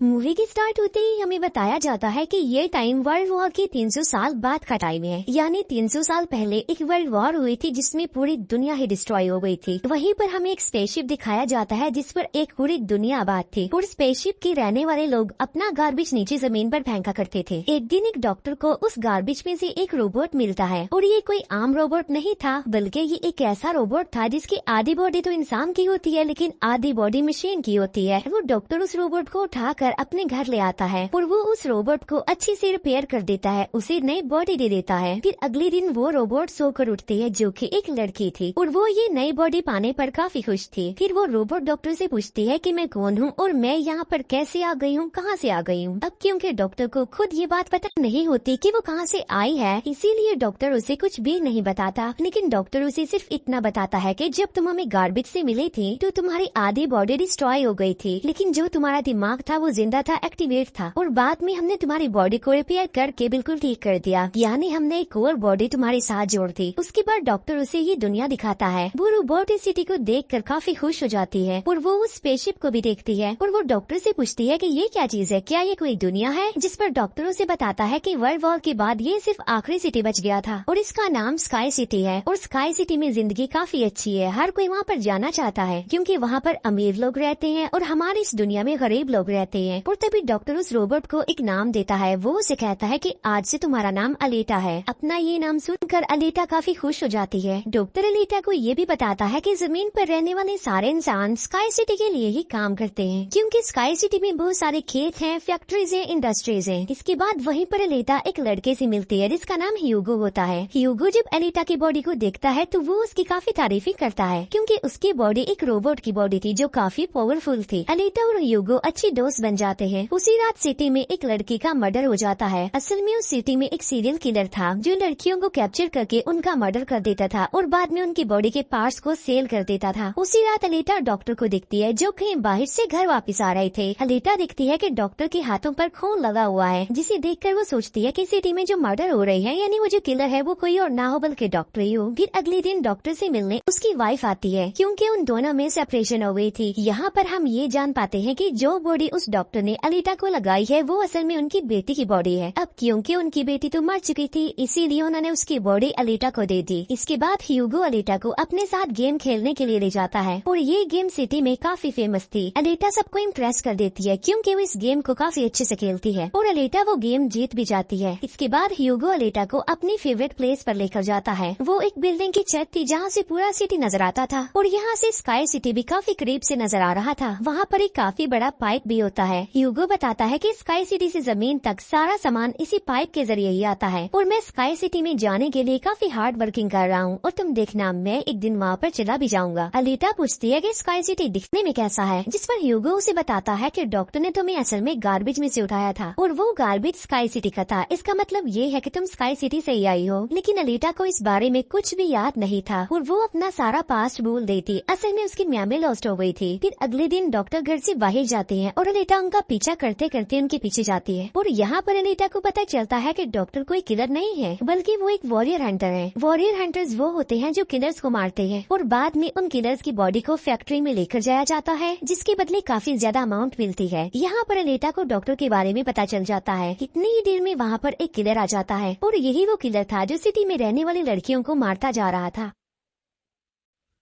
Movie की start होते ही हमें बताया जाता है कि ये टाइम वर्ल्ड वॉर के 300 साल बाद का टाइम है। यानी 300 साल पहले एक वर्ल्ड वॉर हुई थी जिसमें पूरी दुनिया ही डिस्ट्रॉय हो गई थी। वहीं पर हमें एक स्पेसशिप दिखाया जाता है जिस पर एक पूरी दुनिया आबाद थी और स्पेसशिप के रहने वाले लोग अपना गार्बेज नीचे जमीन पर फेंका करते थे। एक दिन एक डॉक्टर को उस गार्बेज में से एक रोबोट मिलता है और ये कोई आम रोबोट नहीं था, बल्कि ये एक ऐसा रोबोट था जिसकी आधी बॉडी तो इंसान की होती है लेकिन आधी बॉडी मशीन की होती है। वो डॉक्टर उस रोबोट को उठाकर अपने घर ले आता है और वो उस रोबोट को अच्छी से रिपेयर कर देता है, उसे नई बॉडी दे देता है। फिर अगले दिन वो रोबोट सोकर उठती है जो कि एक लड़की थी और वो ये नई बॉडी पाने पर काफी खुश थी। फिर वो रोबोट डॉक्टर से पूछती है कि मैं कौन हूँ और मैं यहाँ पर कैसे आ गई हूँ, कहाँ से आ गई हूँ। अब क्योंकि डॉक्टर को खुद ये बात पता नहीं होती कि वो कहाँ से आई है, इसीलिए डॉक्टर उसे कुछ भी नहीं बताता। लेकिन डॉक्टर उसे सिर्फ इतना बताता है कि जब तुम हमें गार्बेज से मिले थे तो तुम्हारी आधी बॉडी डिस्ट्रॉय हो गई थी, लेकिन जो तुम्हारा दिमाग था वो जिंदा था, एक्टिवेट था, और बाद में हमने तुम्हारी बॉडी को रिपेयर करके बिल्कुल ठीक कर दिया। यानी हमने एक और बॉडी तुम्हारे साथ जोड़ दी। उसके बाद डॉक्टर उसे ये दुनिया दिखाता है। वो रोबोट सिटी को देखकर काफी खुश हो जाती है और वो उस स्पेसशिप को भी देखती है और वो डॉक्टर से पूछती है कि ये क्या चीज है, क्या ये कोई दुनिया है। जिस पर डॉक्टर उसे बताता है कि वर्ल्ड वॉर के बाद ये सिर्फ आखिरी सिटी बच गया था और इसका नाम स्काई सिटी है और स्काई सिटी में जिंदगी काफी अच्छी है। हर कोई वहाँ पर जाना चाहता है क्योंकि वहाँ पर अमीर लोग रहते हैं और हमारे इस दुनिया में गरीब लोग रहते हैं। और तभी डॉक्टर उस रोबोट को एक नाम देता है। वो उसे कहता है कि आज से तुम्हारा नाम अलीटा है। अपना ये नाम सुनकर अलीटा काफी खुश हो जाती है। डॉक्टर अलीटा को ये भी बताता है कि जमीन पर रहने वाले सारे इंसान स्काई सिटी के लिए ही काम करते हैं क्योंकि स्काई सिटी में बहुत सारे खेत हैं, फैक्ट्रीज हैं, इंडस्ट्रीज हैं। इसके बाद वहीं पर अलीटा एक लड़के से मिलती है जिसका नाम ह्यूगो होता है। ह्यूगो जब अलीटा की बॉडी को देखता है तो वो उसकी काफी तारीफी करता है क्योंकि उसकी बॉडी एक रोबोट की बॉडी थी जो काफी पावरफुल थी। अलीटा और ह्यूगो अच्छी दोस्त बन जाते हैं। उसी रात सिटी में एक लड़की का मर्डर हो जाता है। असल में उस सिटी में एक सीरियल किलर था जो लड़कियों को कैप्चर करके उनका मर्डर कर देता था और बाद में उनकी बॉडी के पार्ट्स को सेल कर देता था। उसी रात अलीटा डॉक्टर को दिखती है जो कहीं बाहर से घर वापस आ रहे थे। अलीटा दिखती है कि डॉक्टर के हाथों पर खून लगा हुआ है, जिसे देखकर वो सोचती है कि सिटी में जो मर्डर हो रही है यानी वो जो किलर है वो कोई और ना हो बल्कि डॉक्टर ही हो। फिर अगले दिन डॉक्टर से मिलने उसकी वाइफ आती है क्योंकि उन दोनों में सेपरेशन हो गई थी। यहाँ पर हम ये जान पाते हैं कि जो बॉडी उस डॉक्टर ने अलीटा को लगाई है वो असल में उनकी बेटी की बॉडी है। अब क्योंकि उनकी बेटी तो मर चुकी थी इसीलिए उन्होंने उसकी बॉडी अलीटा को दे दी। इसके बाद ह्यूगो अलीटा को अपने साथ गेम खेलने के लिए ले जाता है और ये गेम सिटी में काफी फेमस थी। अलीटा सबको इम्प्रेस कर देती है क्योंकि वो इस गेम को काफी अच्छे से खेलती है और अलीटा वो गेम जीत भी जाती है। इसके बाद ह्यूगो अलीटा को अपनी फेवरेट प्लेस पर लेकर जाता है। वो एक बिल्डिंग की छत थी जहाँ से पूरा सिटी नजर आता था और यहाँ से स्काई सिटी भी काफी करीब से नजर आ रहा था। वहाँ पर एक काफी बड़ा पाइप भी होता है। ह्यूगो बताता है कि स्काई सिटी से जमीन तक सारा सामान इसी पाइप के जरिए ही आता है और मैं स्काई सिटी में जाने के लिए काफी हार्ड वर्किंग कर रहा हूँ और तुम देखना मैं एक दिन वहाँ पर चला भी जाऊंगा। अलीटा पूछती है कि स्काई सिटी दिखने में कैसा है, जिस पर ह्यूगो उसे बताता है कि डॉक्टर ने तुम्हें असल में गार्बेज में से उठाया था और वो गार्बेज स्काई सिटी का था। इसका मतलब ये है कि तुम स्काई सिटी से ही आई हो। लेकिन अलीटा को इस बारे में कुछ भी याद नहीं था और वो अपना सारा पास्ट भूल देती। असल में उसकी मेमोरी लॉस्ट हो गई थी। फिर अगले दिन डॉक्टर घर से बाहर जाते हैं और अलीटा उनका पीछा करते करते उनके पीछे जाती है और यहाँ पर अलीटा को पता चलता है कि डॉक्टर कोई किलर नहीं है बल्कि वो एक वॉरियर हंटर है। वॉरियर हंटर्स वो होते हैं जो किलर्स को मारते हैं और बाद में उन किलर्स की बॉडी को फैक्ट्री में लेकर जाया जाता है जिसके बदले काफी ज्यादा अमाउंट मिलती है। यहाँ पर अलीटा को डॉक्टर के बारे में पता चल जाता है। इतनी ही देर में वहाँ पर एक किलर आ जाता है और यही वो किलर था जो सिटी में रहने वाली लड़कियों को मारता जा रहा था।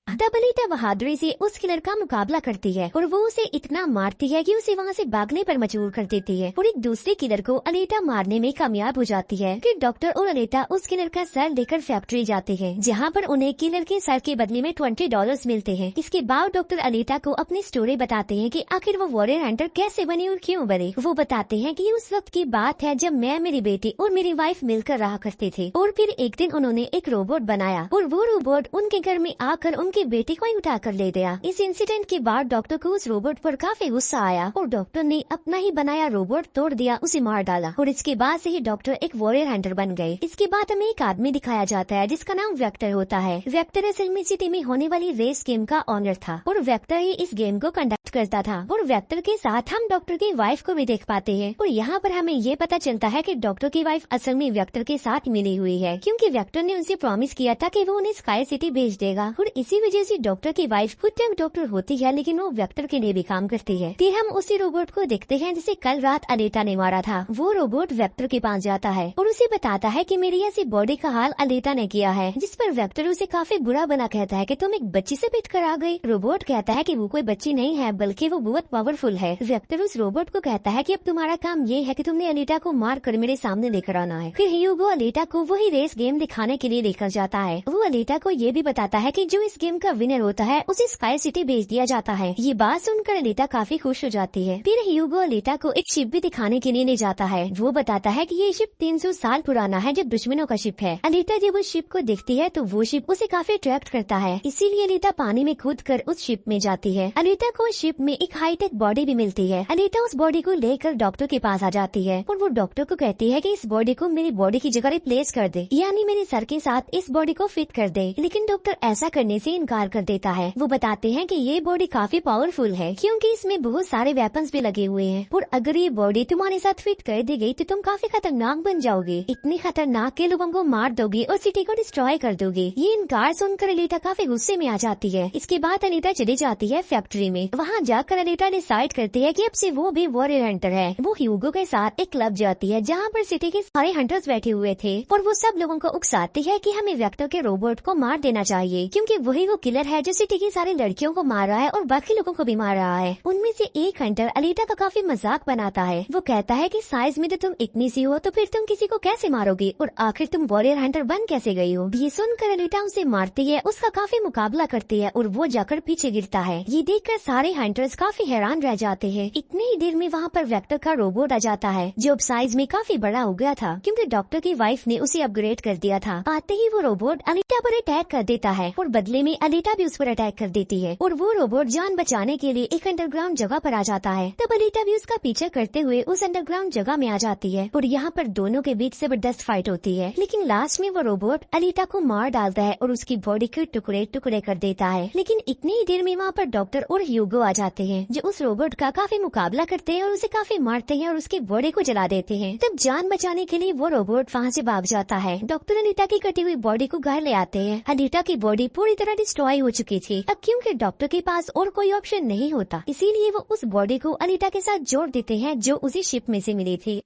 तब अलीटा बहादुरी से उस किलर का मुकाबला करती है और वो उसे इतना मारती है कि उसे वहाँ से भागने पर मजबूर कर देती है और एक दूसरे किलर को अलीटा मारने में कामयाब हो जाती है। फिर डॉक्टर और अलीटा उस किलर का सर लेकर फैक्ट्री जाते हैं जहाँ पर उन्हें किलर के सर के बदले में $20 मिलते हैं। इसके बाद डॉक्टर अलीटा को अपनी स्टोरी बताते हैं कि आखिर वो वॉरियर हंटर कैसे बनी और क्यों बने। वो बताते हैं कि उस वक्त की बात है जब मैं, मेरी बेटी और मेरी वाइफ मिलकर रहा करते थे और फिर एक दिन उन्होंने एक रोबोट बनाया और वो रोबोट उनके घर में आकर उनकी बेटी को ही उठा कर ले गया। इस इंसिडेंट के बाद डॉक्टर को उस रोबोट पर काफी गुस्सा आया और डॉक्टर ने अपना ही बनाया रोबोट तोड़ दिया, उसे मार डाला और इसके बाद से ही डॉक्टर एक वॉरियर हंटर बन गए। इसके बाद हमें एक आदमी दिखाया जाता है जिसका नाम वेक्टर होता है। वेक्टर असल में सिटी में होने वाली रेस गेम का ऑनर था और वेक्टर ही इस गेम को कंडक्ट करता था और वेक्टर के साथ हम डॉक्टर की वाइफ को भी देख पाते हैं और यहाँ पर हमें ये पता चलता है कि डॉक्टर की वाइफ असल में वेक्टर के साथ मिली हुई है क्योंकि वेक्टर ने उनसे प्रॉमिस किया था कि वो उन्हें स्काई सिटी भेज देगा और इसी वजह से डॉक्टर की वाइफ खुद टंग डॉक्टर होती है, लेकिन वो वेक्टर के लिए भी काम करती है। फिर हम उसी रोबोट को देखते हैं जिसे कल रात अनीता ने मारा था। वो रोबोट वेक्टर के पास जाता है और उसे बताता है कि मेरी ऐसी बॉडी का हाल अनीता ने किया है, जिस पर वेक्टर उसे काफी बुरा बना कहता है कि तुम एक बच्ची से पिट कर आ गई। रोबोट कहता है कि वो कोई बच्ची नहीं है, बल्कि वो बहुत पावरफुल है। वेक्टर उस रोबोट को कहता है कि अब तुम्हारा काम ये है कि तुमने अनीता को मार कर मेरे सामने लेकर आना है। फिर ह्यूगो अनीता को वही रेस गेम दिखाने के लिए लेकर जाता है। वो अनीता को ये भी बताता है कि जो इस गेम का विनर होता है उसे स्काई सिटी भेज दिया जाता है। ये बात सुनकर अनीता काफी खुश हो जाती है। फिर ह्यूगो अनीता को एक शिप भी दिखाने के लिए ले जाता है। वो बताता है कि ये शिप 300 साल पुराना है, जो दुश्मनों का शिप है। अनीता जब उस शिप को देखती है तो वो शिप उसे काफी अट्रैक्ट करता है, इसीलिए अनीता पानी में कूद कर उस शिप में जाती है। अनीता को उस शिप में एक हाईटेक बॉडी भी मिलती है। अनीता उस बॉडी को लेकर डॉक्टर के पास आ जाती है और वो डॉक्टर को कहती है कि इस बॉडी को मेरी बॉडी की जगह रिप्लेस कर दे, यानी मेरे सर के साथ इस बॉडी को फिट कर दे। लेकिन डॉक्टर ऐसा करने से इनकार कर देता है। वो बताते हैं कि ये बॉडी काफी पावरफुल है, क्योंकि इसमें बहुत सारे वेपन्स भी लगे हुए हैं, और अगर ये बॉडी तुम्हारे साथ फिट कर दी गई तो तुम काफी खतरनाक बन जाओगे। इतनी खतरनाक के लोगों को मार दोगी और सिटी को डिस्ट्रॉय कर दोगे। ये इनकार सुनकर अनीता काफी गुस्से में आ जाती है। इसके बाद अनीता चली जाती है फैक्ट्री में। वहाँ जाकर अनीता डिसाइड करती है कि अब से वो भी वॉरियर हंटर है। वो ह्यूगो के साथ एक क्लब जाती है जहाँ पर सिटी के सारे हंटर्स बैठे हुए थे, और वो सब लोगों को उकसाती है कि हमें वेक्टर के रोबोट को मार देना चाहिए, क्योंकि वही वो किलर है जो सिटी की सारी लड़कियों को मार रहा है और बाकी लोगों को भी मार रहा है। उनमें से एक हंटर अनीता का काफी मजाक बनाता है। वो कहता है कि साइज में तो तुम इतनी सी हो तो फिर तुम किसी को कैसे मारोगी, और आखिर तुम वॉरियर हंटर बन कैसे गई हो। ये सुनकर अनीता उसे मारती है, उसका काफी मुकाबला करती है और वो जाकर पीछे गिरता है। ये देखकर सारे हंटर्स काफी हैरान रह जाते हैं। इतनी ही देर में वहाँ पर वेक्टर का रोबोट आ जाता है, जो अब साइज में काफी बड़ा हो गया था, क्योंकि डॉक्टर की वाइफ ने उसे अपग्रेड कर दिया था। आते ही वो रोबोट अनीता पर अटैक कर देता है और बदले में अनीता भी उस पर अटैक कर देती है, और वो रोबोट जान बचाने के लिए एक अंडरग्राउंड जगह पर आ जाता है। तब अनीता भी उसका पीछा करते हुए उस अंडरग्राउंड जगह में आ जाती है और यहाँ पर दोनों के बीच जबरदस्त फाइट होती है। लेकिन लास्ट में वो रोबोट अनीता को मार डालता है और उसकी बॉडी के टुकड़े टुकड़े कर देता है। लेकिन इतनी ही देर में वहाँ पर डॉक्टर और ह्यूगो आ जाते हैं, जो उस रोबोट का काफी मुकाबला करते हैं और उसे काफी मारते हैं और उसकी बॉडी को जला देते हैं। तब जान बचाने के लिए वो रोबोट वहाँ से भाग जाता है। डॉक्टर अनीता की कटी हुई बॉडी को घर ले आते हैं। अनीता की बॉडी पूरी तरह डिस्ट्रॉय हो चुकी थी। अब क्योंकि डॉक्टर के पास और कोई ऑप्शन नहीं होता, इसीलिए वो उस बॉडी को अनीता के साथ जोड़ देते हैं, जो उसी शिप में से मिली थी।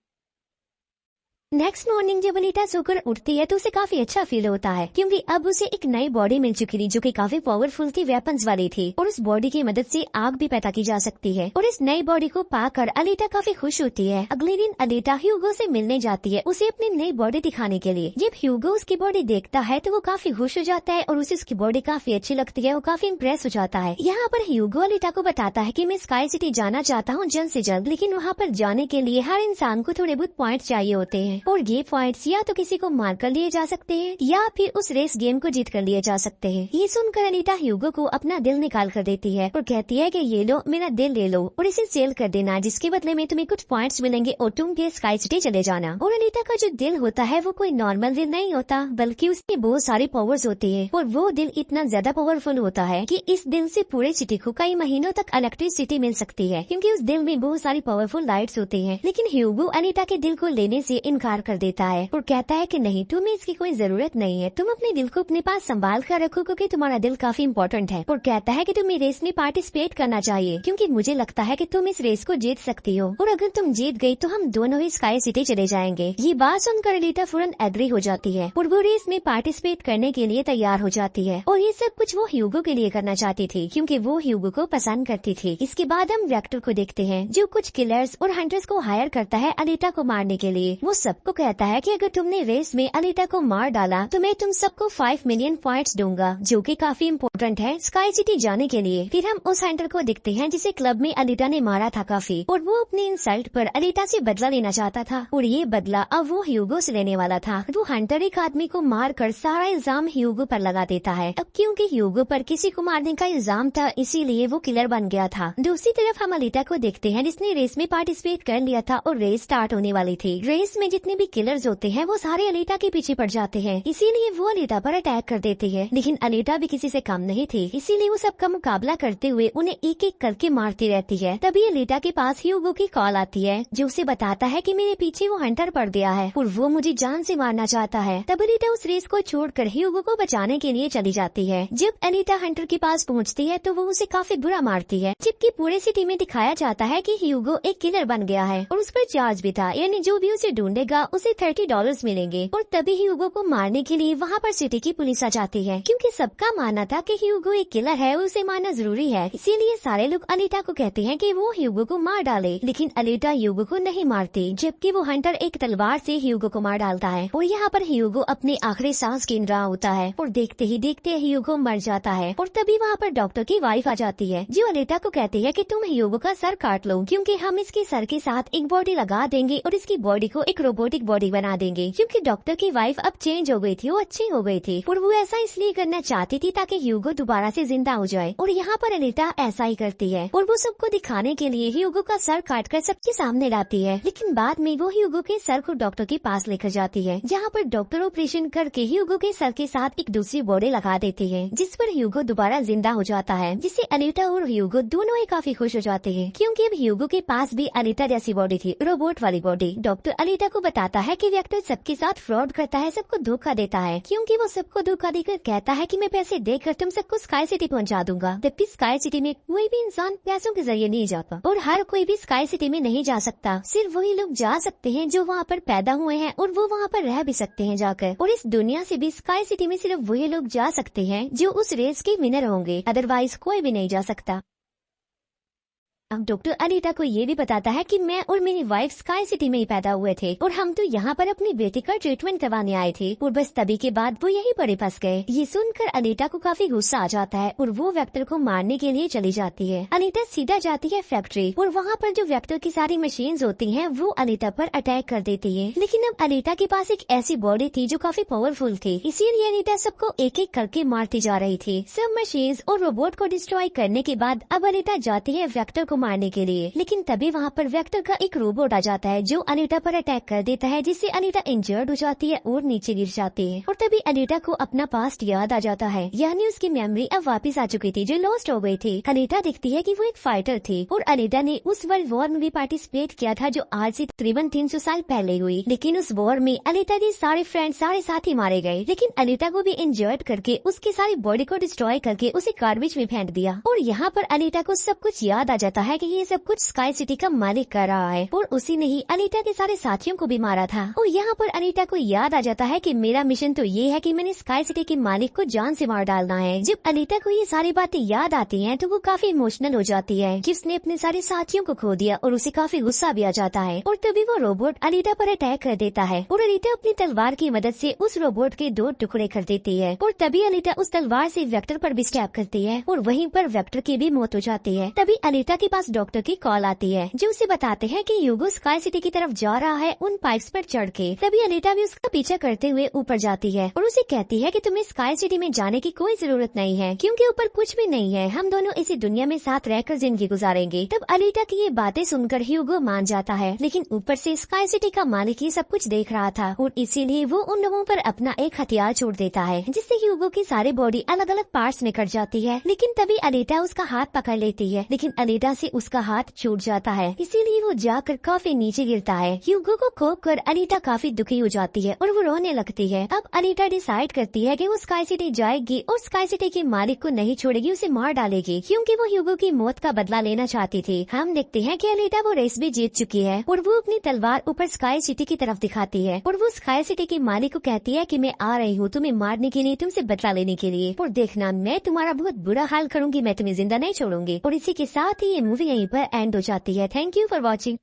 नेक्स्ट मॉर्निंग जब अनीता सोकर उठती है तो उसे काफी अच्छा फील होता है, क्योंकि अब उसे एक नई बॉडी मिल चुकी थी, जो कि काफी पावरफुल थी, वेपन्स वाली थी, और उस बॉडी की मदद से आग भी पैदा की जा सकती है। और इस नई बॉडी को पाकर अनीता काफी खुश होती है। अगले दिन अनीता ह्यूगो से मिलने जाती है, उसे अपनी नई बॉडी दिखाने के लिए। जब ह्यूगो उसकी बॉडी देखता है तो वो काफी खुश हो जाता है और उसे उसकी बॉडी काफी अच्छी लगती है। वो काफी इम्प्रेस हो जाता है। यहाँ पर ह्यूगो अनीता को बताता है कि मैं स्काई सिटी जाना चाहता हूँ जल्द से जल्द, लेकिन वहाँ पर जाने के लिए हर इंसान को थोड़े बहुत पॉइंट चाहिए होते हैं, और ये पॉइंट या तो किसी को मार कर लिए जा सकते हैं या फिर उस रेस गेम को जीत कर लिए जा सकते हैं। ये सुनकर अनीता ह्यूगो को अपना दिल निकाल कर देती है और कहती है कि ये लो, मेरा दिल ले लो और इसे सेल कर देना, जिसके बदले में तुम्हें कुछ पॉइंट्स मिलेंगे और तुम भी स्काई सिटी चले जाना। और अनीता का जो दिल होता है वो कोई नॉर्मल दिल नहीं होता, बल्कि उसमें बहुत सारी पावर्स होती है, और वो दिल इतना ज्यादा पावरफुल होता है कि इस दिल से पूरे सिटी को कई महीनों तक इलेक्ट्रिसिटी मिल सकती है, क्योंकि उस दिल में बहुत सारी पावरफुल लाइट्स होती है। लेकिन ह्यूगो अनीता के दिल को लेने से इनकार कर देता है और कहता है कि नहीं, तुम्हें इसकी कोई जरूरत नहीं है, तुम अपने दिल को अपने पास संभाल कर रखो, क्योंकि तुम्हारा दिल काफी इम्पोर्टेंट है। और कहता है कि तुम्हें रेस में पार्टिसिपेट करना चाहिए, क्योंकि मुझे लगता है कि तुम इस रेस को जीत सकती हो, और अगर तुम जीत गई तो हम दोनों ही स्काई सिटी चले जाएंगे। ये बात सुनकर अनीता फौरन एग्री हो जाती है और वो रेस में पार्टिसिपेट करने के लिए तैयार हो जाती है। और ये सब कुछ वो ह्यूगो के लिए करना चाहती थी, क्योंकि वो ह्यूगो को पसंद करती थी। इसके बाद हम वेक्टर को देखते हैं, जो कुछ किलर्स और हंटर्स को हायर करता है अनीता को मारने के लिए। वो सबको कहता है कि अगर तुमने रेस में अनीता को मार डाला तो मैं तुम सबको 5 मिलियन पॉइंट्स दूंगा, जो कि काफी इम्पोर्टेंट है स्काई सिटी जाने के लिए। फिर हम उस हंटर को देखते हैं जिसे क्लब में अनीता ने मारा था काफी, और वो अपनी इंसल्ट पर अनीता से बदला लेना चाहता था, और ये बदला अब वो ह्यूगो से लेने वाला था। वो हंटर एक आदमी को मार कर सारा इल्जाम ह्यूगो पर लगा देता है। अब क्योंकि ह्यूगो पर किसी को मारने का इल्जाम था, इसीलिए वो किलर बन गया था। दूसरी तरफ हम अनीता को देखते हैं जिसने रेस में पार्टिसिपेट कर लिया था और रेस स्टार्ट होने वाली थी। रेस में जितने भी किलर्स होते हैं वो सारे अनीता के पीछे पड़ जाते हैं, इसीलिए वो अनीता पर अटैक कर देती है। लेकिन अनीता भी किसी से कम नहीं थे, इसीलिए वो सबका मुकाबला करते हुए उन्हें एक एक करके मारती रहती है। तभी अनीता के पास ह्यूगो की कॉल आती है जो उसे बताता है कि मेरे पीछे वो हंटर पड़ गया है और वो मुझे जान से मारना चाहता है। तब अनीता उस रेस को छोड़कर ह्यूगो को बचाने के लिए चली जाती है। जब अनीता हंटर के पास पहुंचती है तो वो उसे काफी बुरा मारती है, जबकि पूरे सिटी में दिखाया जाता है कि ह्यूगो एक किलर बन गया है और उस पर चार्ज भी था, यानी जो भी उसे ढूंढेगा उसे $30 मिलेंगे। और तभी ह्यूगो को मारने के लिए वहाँ पर सिटी की पुलिस आ जाती है, क्योंकि सबका मानना था कि ह्यूगो एक किलर है, उसे मारना जरूरी है। इसीलिए सारे लोग अनीता को कहते हैं कि वो ह्यूगो को मार डाले, लेकिन अनीता ह्यूगो को नहीं मारती, जबकि वो हंटर एक तलवार से ह्यूगो को मार डालता है और यहाँ पर ह्यूगो अपने आखिरी सांस गिन रहा होता है और देखते ही देखते ह्यूगो मर जाता है। और तभी वहाँ पर डॉक्टर की वाइफ आ जाती है जो अनीता को कहती है कि तुम ह्यूगो का सर काट लो, क्योंकि हम इसके सर के साथ एक बॉडी लगा देंगे और इसकी बॉडी को एक रोबोटिक बॉडी बना देंगे। क्योंकि डॉक्टर की वाइफ अब चेंज हो गई थी, वो अच्छी हो गई थी और वो ऐसा इसलिए करना चाहती थी ताकि ह्यूगो दोबारा से जिंदा हो जाए। और यहाँ पर अनीता ऐसा ही करती है और वो सबको दिखाने के लिए ह्यूगो का सर काटकर सबके सामने लाती है। लेकिन बाद में वो ह्यूगो के सर को डॉक्टर के पास लेकर जाती है, जहाँ पर डॉक्टर ऑपरेशन करके ह्यूगो के सर के साथ एक दूसरी बॉडी लगा देती है, जिस पर ह्यूगो दोबारा जिंदा हो जाता है, जिससे अनीता और ह्यूगो दोनों ही काफी खुश हो जाते हैं, क्योंकि अब ह्यूगो के पास भी अनीता जैसी बॉडी थी, रोबोट वाली बॉडी। डॉक्टर अनीता को बताता है कि वेक्टर सबके साथ फ्रॉड करता है, सबको धोखा देता है, क्योंकि वो सबको धोखा देकर कहता है कि मैं पैसे देकर तुम सबको स्काई सिटी पहुंचा दूंगा, जबकि स्काई सिटी में कोई भी इंसान पैसों के जरिए नहीं जाता और हर कोई भी स्काई सिटी में नहीं जा सकता। सिर्फ वही लोग जा सकते हैं जो वहाँ पर पैदा हुए हैं और वो वहाँ पर रह भी सकते हैं जाकर। और इस दुनिया से भी स्काई सिटी में सिर्फ वही लोग जा सकते हैं जो उस रेस के विनर होंगे, अदरवाइज कोई भी नहीं जा सकता। अब डॉक्टर अनीता को ये भी बताता है कि मैं और मेरी वाइफ स्काई सिटी में ही पैदा हुए थे और हम तो यहाँ पर अपनी बेटी का ट्रीटमेंट करवाने आए थे और बस तभी के बाद वो यहीं पर फंस गए। ये सुनकर अनीता को काफी गुस्सा आ जाता है और वो वेक्टर को मारने के लिए चली जाती है। अनीता सीधा जाती है फैक्ट्री और वहाँ पर जो वेक्टर की सारी मशीन्स होती हैं वो अनीता पर अटैक कर देती है। लेकिन अब अनीता के पास एक ऐसी बॉडी थी जो काफी पावरफुल थी, इसीलिए अनीता सबको एक एक करके मारती जा रही थी। सब मशीन्स और रोबोट को डिस्ट्रॉय करने के बाद अब अनीता जाती है वेक्टर को मारने के लिए, लेकिन तभी वहाँ पर वेक्टर का एक रोबोट आ जाता है जो अनीता पर अटैक कर देता है, जिससे अनीता इंजर्ड हो जाती है और नीचे गिर जाती है। और तभी अनीता को अपना पास्ट याद आ जाता है, यानी उसकी मेमोरी अब वापस आ चुकी थी जो लॉस्ट हो गई थी। अनीता दिखती है कि वो एक फाइटर थी और अनीता ने उस वर्ल्ड वॉर में भी पार्टिसिपेट किया था जो आज से तकरीबन 300 साल पहले हुई। लेकिन उस वॉर में अनीता के सारे फ्रेंड सारे साथी मारे गए, लेकिन अनीता को भी इंजर्ड करके उसकी सारी बॉडी को डिस्ट्रॉय करके उसे गार्बेज में फेंक दिया। और यहाँ पर अनीता को सब कुछ याद आ जाता है कि ये सब कुछ स्काई सिटी का मालिक कर रहा है और उसी ने ही अनीता के सारे साथियों को भी मारा था। और यहाँ पर अनीता को याद आ जाता है कि मेरा मिशन तो ये है कि मैंने स्काई सिटी के मालिक को जान से मार डालना है। जब अनीता को ये सारी बातें याद आती हैं तो वो काफी इमोशनल हो जाती है कि उसने अपने सारे साथियों को खो दिया और उसे काफी गुस्सा भी आ जाता है। और तभी वो रोबोट अनीता पर अटैक कर देता है और अनीता अपनी तलवार की मदद से उस रोबोट के 2 टुकड़े कर देती है। और तभी अनीता उस तलवार से वेक्टर पर भी स्टैब करती है और वहीं पर वेक्टर की भी मौत हो जाती है। तभी अनीता के पास डॉक्टर की कॉल आती है जो उसे बताते हैं कि ह्यूगो स्काई सिटी की तरफ जा रहा है उन पाइप्स पर चढ़ के। तभी अनीता भी उसका पीछा करते हुए ऊपर जाती है और उसे कहती है कि तुम्हें स्काई सिटी में जाने की कोई जरूरत नहीं है, क्योंकि ऊपर कुछ भी नहीं है, हम दोनों इसी दुनिया में साथ रहकर जिंदगी गुजारेंगे। तब अनीता की ये बातें सुनकर ह्यूगो मान जाता है, लेकिन ऊपर से स्काई सिटी का मालिक ये सब कुछ देख रहा था और इसीलिए वो उन लोगों पर अपना एक हथियार छोड़ देता है, जिससे ह्यूगो की सारी बॉडी अलग अलग पार्ट्स में कट जाती है। लेकिन तभी अनीता उसका हाथ पकड़ लेती है, लेकिन अनीता से उसका हाथ छूट जाता है, इसीलिए वो जाकर काफी नीचे गिरता है। ह्यूगो को खोकर अनीता काफी दुखी हो जाती है और वो रोने लगती है। अब अनीता डिसाइड करती है कि वो स्काई सिटी जाएगी और स्काई सिटी के मालिक को नहीं छोड़ेगी, उसे मार डालेगी, क्योंकि वो ह्यूगो की मौत का बदला लेना चाहती थी। हम देखते हैं कि अनीता वो रेस भी जीत चुकी है और वो अपनी तलवार ऊपर स्काई सिटी की तरफ दिखाती है और वो स्काई सिटी के मालिक को कहती है कि मैं आ रही हूँ तुम्हें मारने के लिए, तुमसे बदला लेने के लिए, और देखना मैं तुम्हारा बहुत बुरा हाल करूंगी, मैं तुम्हें जिंदा नहीं छोड़ूंगी। और इसी के साथ ही ये मूवी यहीं पर एंड हो जाती है। Thank you for watching.